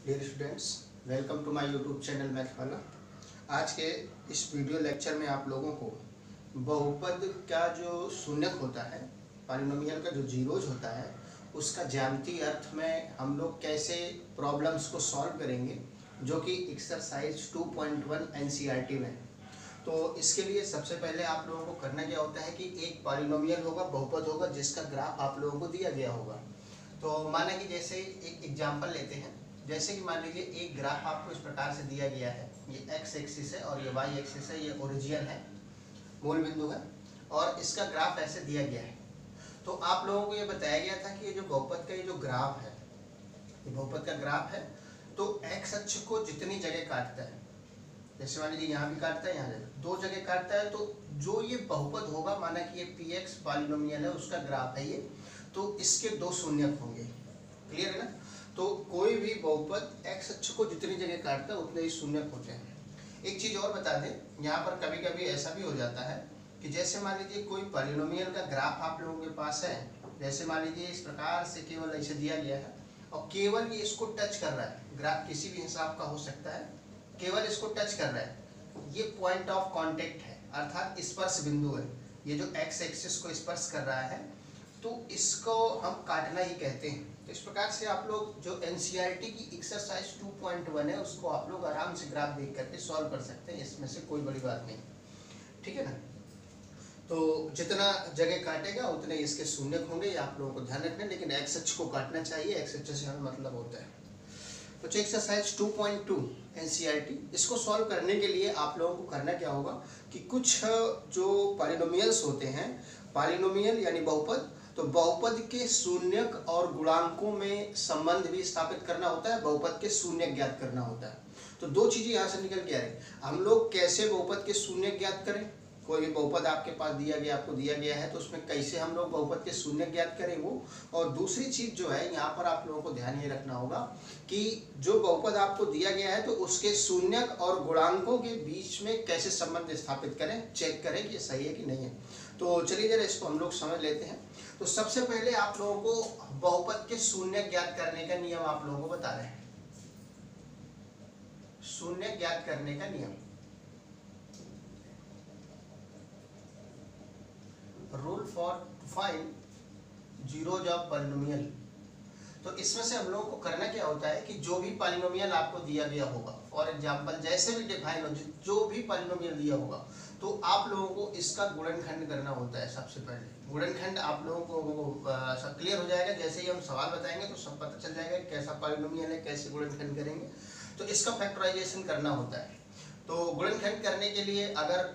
Dear students, welcome to my YouTube channel math वाला। आज के इस वीडियो लेक्चर में आप लोगों को बहुपद का जो शून्यक होता है, पॉलिनोमियल का जो जीरोज होता है, उसका ज्यामितीय अर्थ में हम लोग कैसे प्रॉब्लम्स को सॉल्व करेंगे, जो कि एक्सरसाइज 2.1 एनसीईआरटी में है। तो इसके लिए सबसे पहले आप लोगों को करना क्या होता है कि एक पॉलिनोमियल होगा, बहुपद होगा, जिसका ग्राफ आप लोगों को दिया गया होगा। तो माना कि जैसे एक एग्जांपल लेते हैं, जैसे कि मान लीजिए एक ग्राफ आपको इस प्रकार से दिया गया है। ये एक्स एक्सिस है और ये वाई एक्सिस है, ये ओरिजिन है, मूल बिंदु है, और इसका ग्राफ ऐसे दिया गया है। तो आप लोगों को ये बताया गया था कि ये जो बहुपद का ये जो ग्राफ है, ये बहुपद का ग्राफ है, तो एक्स अक्ष को जितनी जगह काटता है, जैसे मान लीजिए यहाँ भी काटता है, यहाँ दो जगह काटता है, तो जो ये बहुपद होगा, माना कि ये पी एक्स पॉलिनोमियल है, उसका ग्राफ है ये, तो इसके दो शून्यक होंगे। क्लियर है ना? तो कोई भी बहुपद एक्स अक्ष को जितनी जगह काटता है उतने ही शून्यक होते हैं। एक चीज और बता दें, यहाँ पर कभी कभी ऐसा भी हो जाता है कि जैसे मान लीजिए कोई पॉलिनोमियल का ग्राफ आप लोगों के पास है, जैसे मान लीजिए इस प्रकार से केवल ऐसे दिया गया है और केवल ये इसको टच कर रहा है, ग्राफ किसी भी हिसाब का हो सकता है, केवल इसको टच कर रहा है, ये पॉइंट ऑफ कांटेक्ट है, अर्थात स्पर्श बिंदु है। ये जो एक्स एक्सिस को स्पर्श कर रहा है, तो इसको हम काटना ही कहते हैं। तो इस प्रकार से आप लोग जो एनसीईआरटी की एक्सरसाइज 2.1 है, उसको आप लोग आराम से ग्राफ देख करके सॉल्व कर सकते हैं, इसमें से कोई बड़ी बात नहीं। ठीक है ना? तो जितना जगह काटेगा उतने इसके शून्यक होंगे, ये आप लोगों को ध्यान रखना है, लेकिन एक्स अक्ष को काटना चाहिए, एक्स अक्ष से हमें मतलब होता है। तो एक्सरसाइज 2.2 एनसीईआरटी, इसको सॉल्व करने के लिए आप लोगों को करना क्या होगा कि कुछ जो पॉलिनोमियल्स होते हैं, पॉलिनोमियल यानी बहुपद, तो बहुपद के शून्यक और गुणांकों में संबंध भी स्थापित करना होता है, बहुपद के शून्यक ज्ञात करना होता है। तो दो चीजें यहाँ से निकल के आ रही, हम लोग कैसे बहुपद के शून्यक ज्ञात करें। कोई भी बहुपद आपके पास दिया गया, आपको दिया गया है, तो उसमें कैसे हम लोग बहुपद के शून्य ज्ञात करें वो। और दूसरी चीज जो है, यहाँ पर आप लोगों को ध्यान ये रखना होगा कि जो बहुपद आपको दिया गया है, तो उसके शून्यक और गुणांकों के बीच में कैसे संबंध स्थापित करें, चेक करें कि ये सही है कि नहीं है। तो चलिए जरा इसको हम लोग समझ लेते हैं। तो सबसे पहले आप लोगों को बहुपद के शून्य ज्ञात करने का नियम आप लोगों को बता रहे हैं। शून्य ज्ञात करने का नियम, rule for to find zeros of polynomial. तो इसमें से हम लोगों को करना क्या होता है कि जो भी पॉलिनोमियल आपको दिया गया होगा, फॉर एग्जांपल जैसे भी डिफाइन हो, जो भी पॉलिनोमियल दिया होगा, तो आप लोगों को इसका गुणनखंड करना होता है। सबसे पहले गुणनखंड आप लोगों को सब क्लियर हो जाएगा, जैसे ही हम सवाल बताएंगे तो सब पता चल जाएगा कैसा पॉलिनोमियल है, कैसे गुणनखंड करेंगे। तो इसका फैक्टराइजेशन करना होता है। तो गुणनखंड करने के लिए अगर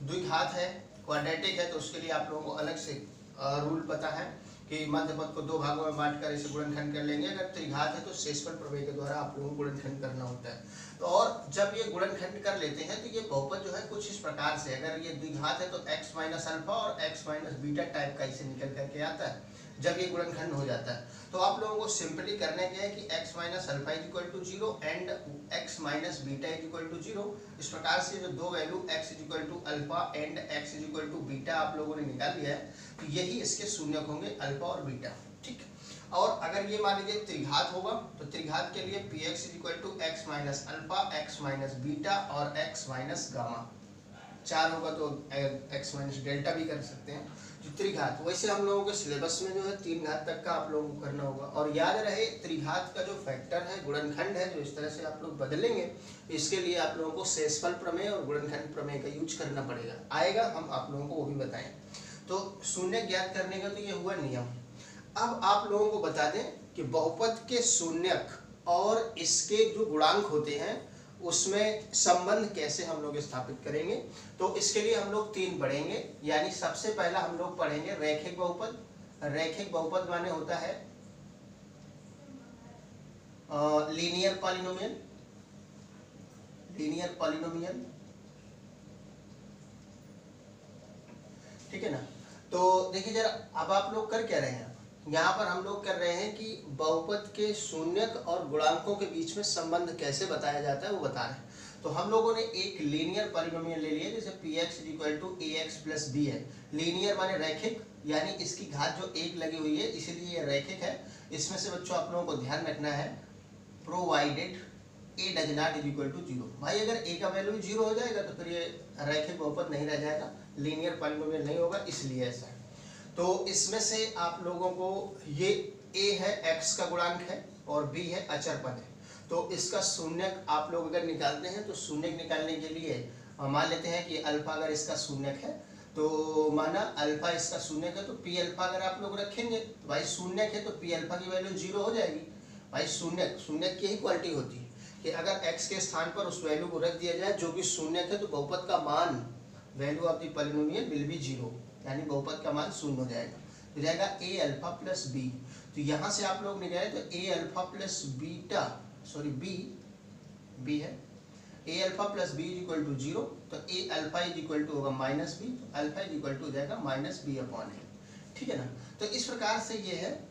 द्विघात है, क्वाड्रेटिक है, तो उसके लिए आप लोगों को अलग से रूल पता है कि मध्य पद को दो भागों में बांटकर इसे गुणनखंड कर लेंगे। अगर त्रिघात है तो शेषफल प्रमेय के द्वारा आप लोगों को गुणनखंड करना होता है। तो और जब ये गुणनखंड कर लेते हैं तो ये बहुपद जो है कुछ इस प्रकार से, अगर ये द्विघात है तो x माइनस अल्फा और x माइनस बीटा टाइप का इसे निकल करके आता है जब ये गुणनखंड हो जाता है। तो आप लोगों को सिंपली करना क्या है कि x minus alpha is equal to 0 and x minus beta is equal to 0। इस प्रकार से जो दो value x is equal to alpha and x is equal to beta आप लोगों ने निकाल लिया है, तो यही इसके शून्यक होंगे, अल्फा और बीटा। ठीक। और अगर ये मान लीजिए त्रिघात होगा, तो त्रिघात के लिए px is equal to x minus alpha, x minus beta और x माइनस गामा। चार होगा तो x माइनस डेल्टा भी कर सकते हैं। जो त्रिघात, वैसे हम लोगों के सिलेबस में जो है तीन घात तक का आप लोगों को करना होगा। और याद रहे त्रिघात का जो फैक्टर है, गुणनखंड है, जो इस तरह से आप लोग बदलेंगे, इसके लिए आप लोगों को शेषफल प्रमेय और गुणनखंड प्रमेय का यूज करना पड़ेगा। आएगा, हम आप लोगों को वो भी बताएं। तो शून्य ज्ञात करने का तो ये हुआ नियम। अब आप लोगों को बता दें कि बहुपद के शून्यक और इसके जो गुणांक होते हैं उसमें संबंध कैसे हम लोग स्थापित करेंगे। तो इसके लिए हम लोग तीन पढ़ेंगे, यानी सबसे पहला हम लोग पढ़ेंगे रैखिक बहुपद। रैखिक बहुपद माने होता है लीनियर पॉलिनोमियल। लीनियर पॉलिनोमियल, ठीक है ना? तो देखिए जरा, अब आप लोग कर क्या रहे हैं, यहाँ पर हम लोग कर रहे हैं कि बहुपद के शून्यक और गुणांकों के बीच में संबंध कैसे बताया जाता है वो बता रहे हैं। तो हम लोगों ने एक लीनियर पॉलिनोमियल ले लिया, जैसे px is equal to ax plus b है। लीनियर माने रैखिक, यानी इसकी घात जो एक लगी हुई है, इसीलिए ये रैखिक है। इसमें से बच्चों आप लोगों को ध्यान रखना है provided a does not is equal to zero. भाई अगर ए का वैल्यू जीरो हो जाएगा तो फिर ये रैखिक बहुपद नहीं रह जाएगा, लीनियर पॉलिनोमियल नहीं होगा, इसलिए ऐसा है। तो इसमें से आप लोगों को ये ए है एक्स का गुणांक है और बी है अचर पद है, तो इसका शून्यक आप लोग अगर निकालते हैं तो शून्यक निकालने के लिए मान लेते हैं कि अल्फा अगर इसका शून्यक है तो माना अल्फा इसका शून्यक है तो पी अल्फा अगर आप लोग रखेंगे तो भाई शून्यक है तो पी अल्फा की वैल्यू जीरो हो जाएगी। भाई शून्यक की ही क्वालिटी होती है कि अगर x के स्थान पर उस वैल्यू को रख दिया जाए जो कि शून्यक है तो बहुपद का मान value of the polynomial will be zero, यानी बहुपद का मान शून्य हो जाएगा, तो जाएगा ए अल्फा प्लस बी। तो यहाँ से आप लोग निकाले तो a alpha plus beta sorry b है a alpha plus b is equal to zero, तो a alpha is equal to होगा माइनस बी, तो अल्फा इज इक्वल टू हो जाएगा माइनस बी अपॉन ए। ठीक है ना। तो इस प्रकार से ये है,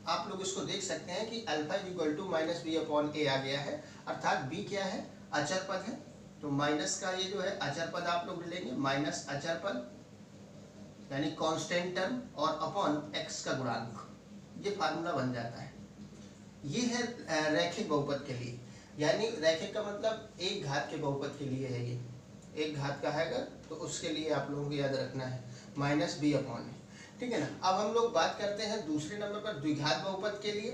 आप लोग इसको देख सकते हैं कि alpha is equal to minus b upon a आ गया है, अर्थात बी क्या है अचर पद है, तो माइनस का ये जो है अचर पद आप लोग लेंगे माइनस अचर पद यानी कांस्टेंट टर्म और अपॉन एक्स का गुणांक, ये फार्मूला बन जाता है। ये है रैखिक बहुपद के लिए, यानी रैखिक का मतलब एक घात के बहुपद के लिए है, ये एक घात का है अगर तो उसके लिए आप लोगों को याद रखना है माइनस बी अपॉन ए। ठीक है ना। अब हम लोग बात करते हैं दूसरे नंबर पर द्विघात बहुपद के लिए।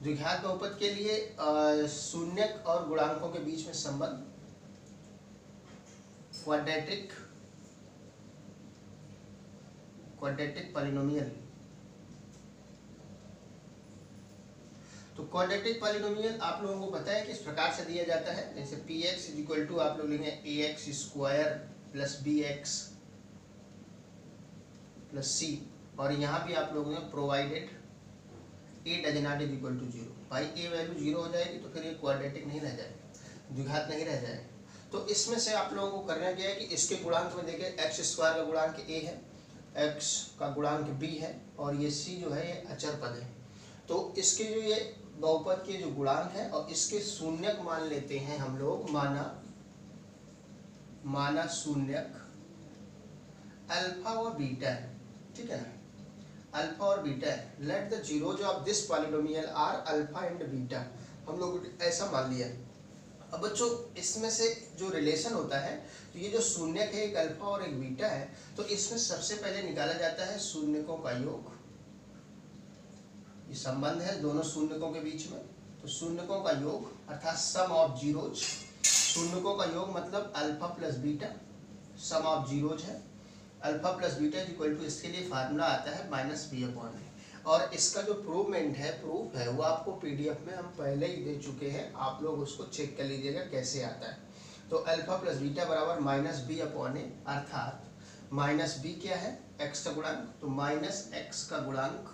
द्विघात बहुपद के लिए शून्यक और गुणांकों के बीच में संबंध क्वाड्रेटिक पॉलिनोमियल। तो क्वाड्रेटिक पॉलिनोमियल आप लोगों को पता है कि इस प्रकार से दिया जाता है, जैसे p x is equal to आप लोग लेंगे a x square plus b x plus c, और यहाँ भी आप लोगों ने provided a does not is equal to zero. भाई ए वैल्यू जीरो हो जाएगी तो फिर ये क्वाड्रेटिक नहीं रह जाएगा, द्विघात नहीं रह जाएगा। तो इसमें से आप लोगों को करना क्या है कि इसके गुणांक में देखें एक्स स्क्वायर का गुणांक ए है, एक्स का गुणांक बी है और ये सी जो है ये अचर पद है। तो इसके जो ये बहुपद के जो गुणांक है और इसके शून्यक मान लेते हैं हम लोग, माना शून्यक अल्फा और बीटा है। ठीक है ना, अल्फा और बीटा है। Let the zeros of this polynomial are alpha and beta, हम लोग ऐसा मान लिया। अब बच्चों इसमें से जो रिलेशन होता है, तो ये जो शून्यक है एक अल्फा और एक बीटा है, तो इसमें सबसे पहले निकाला जाता है शून्यकों का योग। ये संबंध है दोनों शून्यकों के बीच में, तो शून्यकों का योग अर्थात सम ऑफ जीरोज, शून्यकों का योग मतलब alpha plus beta, sum of zeros है alpha plus beta is equal to, इसके लिए फार्मूला आता है माइनस बी अपॉन ए। और इसका जो प्रूफ है वो आपको पीडीएफ में हम पहले ही दे चुके हैं, आप लोग उसको चेक कर लीजिएगा कैसे आता है। तो अल्फा प्लस बीटा बराबर माइनस बी अपॉन ए, अर्थात माइनस बी क्या है एक्स का गुणांक, तो माइनस एक्स का गुणांक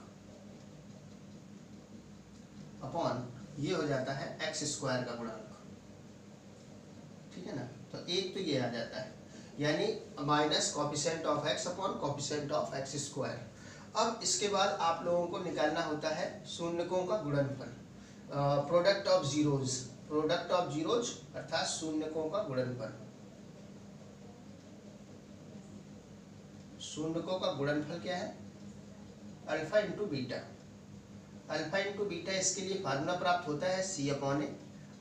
अपॉन ये हो जाता है एक्स स्क्वायर का गुणांक। ठीक है ना, तो एक तो ये आ जाता है, यानी minus coefficient of x upon coefficient of x square. अब इसके बाद आप लोगों को निकालना होता है शून्यकों का गुणनफल, प्रोडक्ट ऑफ जीरोज अर्थात शून्यकों का गुणनफल। शून्यकों का गुणनफल क्या है alpha into beta, alpha into beta, इसके लिए फार्मूला प्राप्त होता है सी अपॉन ए,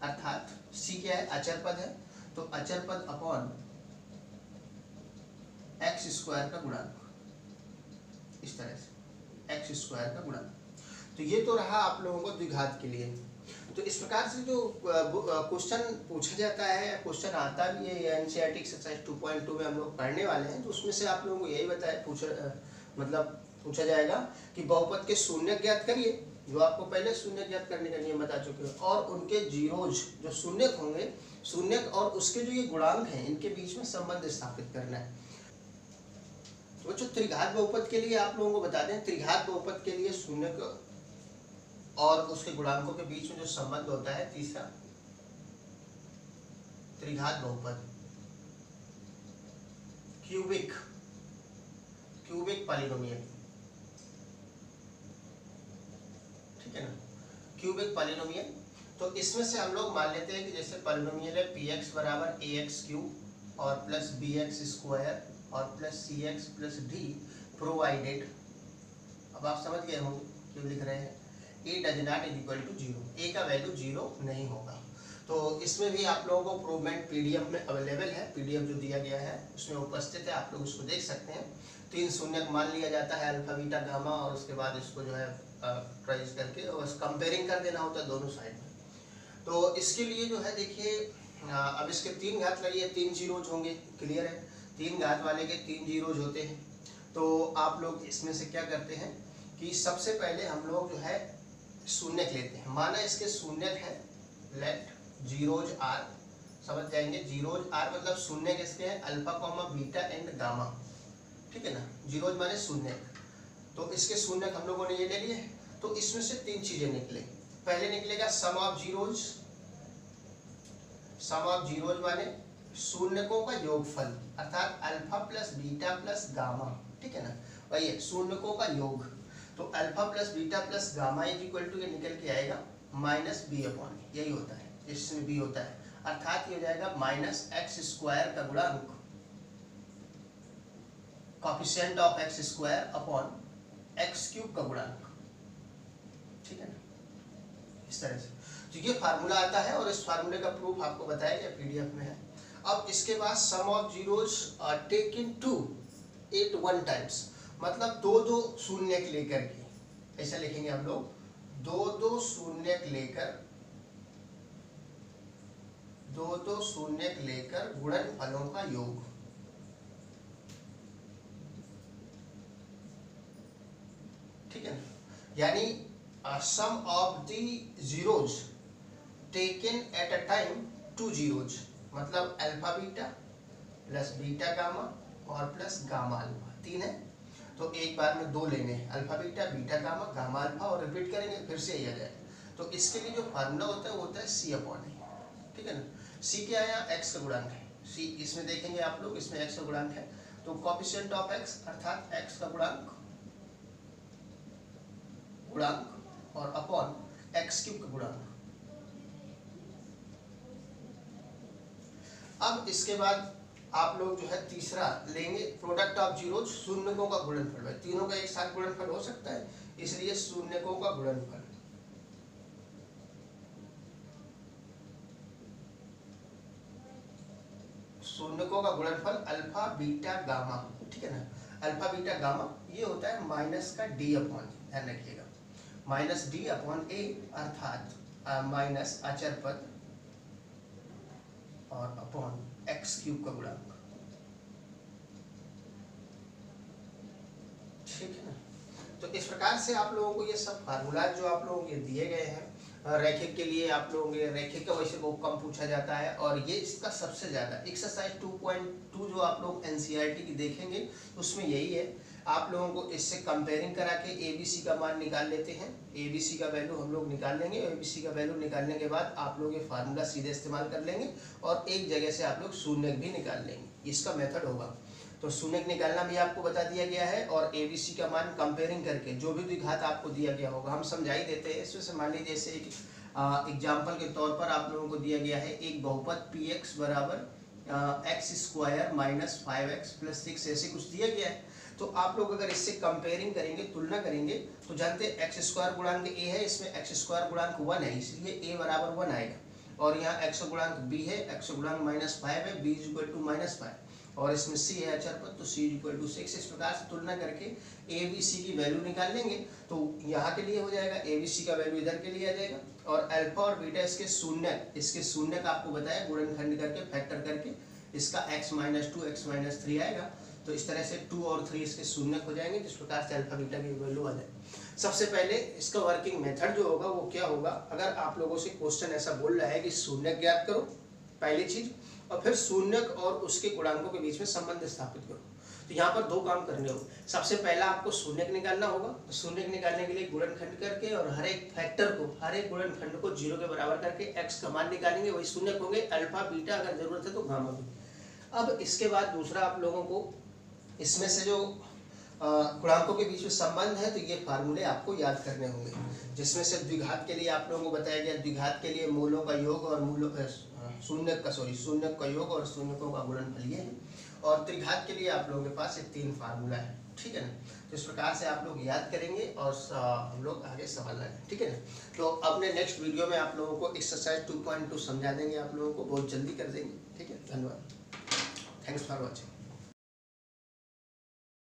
अर्थात सी क्या है अचर पद है, तो अचर पद अपॉन एक्स स्क्वायर का गुणांक, इस तरह से एक्स स्क्वायर का गुणांक। तो ये तो रहा आप लोगों को द्विघात के लिए। तो इस प्रकार से जो क्वेश्चन पूछा जाता है, क्वेश्चन आता भी है एनसीईआरटी एक्सरसाइज 2.2 में हम लोग पढ़ने वाले हैं, तो उसमें से आप लोगों को यही पूछा जाएगा कि बहुपद के शून्य ज्ञात करिए, जो आपको पहले शून्य ज्ञात करने का नियम बता चुके हैं, और उनके जीरोज जो शून्यक होंगे, शून्यक और उसके जो ये गुणांक हैं इनके बीच में संबंध स्थापित करना है। तो जो त्रिघात बहुपद के लिए आप लोगों को बता दें, त्रिघात बहुपद के लिए शून्यक और उसके गुणांकों के बीच में जो संबंध होता है, तीसरा त्रिघात बहुपद क्यूबिक पॉलिनोमियल। ठीक है ना, क्यूबिक पॉलिनोमियल। तो इसमें से हम लोग मान लेते हैं कि जैसे पॉलिनोमियल है पी एक्स बराबर ए एक्स क्यूब और प्लस बी एक्स स्क्वायर और plus c x plus d, provided अब आप समझ गए होंगे क्यों लिख रहे हैं, a does not is equal to 0, a का वैल्यू 0 नहीं होगा। तो इसमें भी आप लोगों को प्रूवमेंट पीडीएफ में अवेलेबल है, पीडीएफ जो दिया गया है उसमें उपस्थित है, आप लोग उसको देख सकते हैं। 3 शून्यक मान लिया जाता है अल्फा बीटा गामा, और उसके बाद इसको जो है ट्राइज करके और कंपेयरिंग कर देना होता है दोनों साइड में। तो इसके लिए जो है देखिए, अब इसके 3 घात लगी है, 3 जीरोज होंगे, क्लियर है, 3 घात वाले के 3 जीरोज होते हैं। तो आप लोग इसमें से क्या करते हैं कि सबसे पहले हम लोग जो है शून्यक लेते हैं, माना इसके शून्यक है, लेट जीरोज आर, समझ जाएंगे, जीरोज आर मतलब शून्य किसके हैं, alpha comma beta and gamma, ठीक है ना, जीरोज माने शून्य। तो इसके शून्य हम लोगों ने ये ले लिए। तो इसमें से 3 चीजें निकले, पहले निकलेगा sum of zeros, sum of zeros माने शून्यकों का योगफल, अर्थात alpha plus beta plus gamma, ठीक है ना, वही शून्यकों का योग। तो alpha plus beta plus gamma is equal to, ये निकल के आएगा माइनस बी अपॉन, यही होता है, इसमें बी होता है, अर्थात ये हो जाएगा माइनस एक्स स्क्वायर का गुणांक, coefficient of x square upon x cube का गुणांक, ठीक है ना, इस तरह से। तो ये फार्मूला आता है और इस फार्मूले का प्रूफ आपको बताया गया पीडीएफ में है। अब इसके बाद sum of zeros taken two at one times, मतलब 2 शून्यक लेकर के, ऐसा लिखेंगे हम लोग, 2 शून्यक लेकर, 2 शून्यक लेकर गुणनफलों का योग, ठीक है ना, यानी sum of the zeros taken at a time 2 zeros, मतलब alpha beta plus beta gamma और प्लस गामा अल्फा, 3 है। तो एक बार में 2 लेने हैं, alpha beta beta gamma gamma alpha, और रिपीट करेंगे फिर से यही आ जाए। तो इसके लिए जो फार्मूला होता है वो होता है सी अपॉन ए, ठीक है ना। सी क्या है, एक्स का गुणांक है, सी इसमें देखेंगे आप लोग, इसमें एक्स का गुणांक है, तो कोफिशिएंट ऑफ एक्स अर्थात एक्स का गुणांक और अपॉन एक्स क्यूब का गुणांक। अब इसके बाद आप लोग जो है तीसरा लेंगे, प्रोडक्ट ऑफ जीरोज, शून्यकों का गुणनफल, भाई तीनों का एक साथ गुणनफल हो सकता है, इसलिए शून्यकों का गुणनफल, शून्यकों का गुणनफल अल्फा बीटा गामा, ठीक है ना, अल्फा बीटा गामा ये होता है माइनस का डी अपॉन, ध्यान रखिएगा, माइनस डी अपॉन ए, अर्थात माइनस अचर पद और अपॉन एक्स क्यूब का गुणांक, ठीक है ना। तो इस प्रकार से आप लोगों को ये सब फार्मूला जो आप लोगों के दिए गए हैं, रैखिक के लिए आप लोगों के रैखिक का वैसे बहुत कम पूछा जाता है, और ये इसका सबसे ज़्यादा एक्सरसाइज 2.2 जो आप लोग एनसीईआरटी की देखेंगे उसमें यही है, आप लोगों को इससे कंपेयरिंग करा के एबीसी का मान निकाल लेते हैं, एबीसी का वैल्यू हम लोग निकाल लेंगे, एबीसी का वैल्यू निकालने के बाद आप लोग ये फार्मूला सीधे इस्तेमाल कर लेंगे और एक जगह से आप लोग शून्यक भी निकाल लेंगे, इसका मेथड होगा। तो शून्यक निकालना भी आपको बता दिया गया है, और एबीसी का मान कंपेयरिंग करके जो भी द्विघात आपको दिया गया होगा हम समझा ही देते हैं। इसमें से मान लीजिए जैसे एक एग्जाम्पल के तौर पर आप लोगों को दिया गया है एक बहुपद पी एक्स बराबर x square minus 5x plus 6, ऐसे कुछ दिया गया है। तो आप लोग अगर इससे कंपेयरिंग करेंगे, तुलना करेंगे, तो जानते हैं एक्स स्क्वायर गुणांक ए है, इसमें एक्स स्क्वायर गुणांक 1 है, इसलिए ए बराबर 1 आएगा, और यहाँ एक्स गुणांक बी है, एक्स गुणांक -5 है, बी इज इक्वल टू -5, और इसमें सी है अचर पद, तो सी इज इक्वल टू 6। इस प्रकार से तुलना करके ए बी सी की वैल्यू निकाल लेंगे, तो यहाँ के लिए हो जाएगा ए बी सी का वैल्यू इधर के लिए आ जाएगा, और अल्फा और बीटा इसके शून्य का आपको बताया, गुणनखंड करके फैक्टर करके इसका x-2 x-3 आएगा। तो इस तरह से 2 और 3 इसके शून्य हो जाएंगे, जिस प्रकार से अल्फा बीटा की वैल्यू आ जाए। सबसे पहले इसका वर्किंग मेथड जो होगा वो क्या होगा, अगर आप लोगों से क्वेश्चन ऐसा बोल रहा है कि शून्य ज्ञात करो, पहली चीज, और फिर शून्यक और उसके गुणांकों के बीच में संबंध स्थापित करो, तो यहाँ पर 2 काम करने होंगे। सबसे पहला आपको शून्यक निकालना होगा, तो शून्यक निकालने के लिए गुणनखंड करके और हर एक फैक्टर को, हर एक गुणनखंड को 0 के बराबर करके x का मान निकालेंगे, वही शून्यक होंगे, अल्फा बीटा अगर जरूरत है तो गामा भी। अब इसके बाद दूसरा आप लोगों को इसमें से जो गुणांकों के बीच में संबंध है, तो ये फार्मूले आपको याद करने होंगे, जिसमें से द्विघात के लिए आप लोगों को बताया गया, द्विघात के लिए मूलों का योग और शून्यक का योग और शून्यकों का गुणनफल ये है, और त्रिघात के लिए आप लोगों के पास ये 3 फार्मूला है, ठीक है ना। तो इस प्रकार से आप लोग याद करेंगे और हम लोग आगे सवाल लगाएंगे, ठीक है ना। तो अपने नेक्स्ट वीडियो में आप लोगों को एक्सरसाइज 2.2 समझा देंगे, आप लोगों को बहुत जल्दी कर देंगे, ठीक है। धन्यवाद, थैंक्स फॉर वॉचिंग।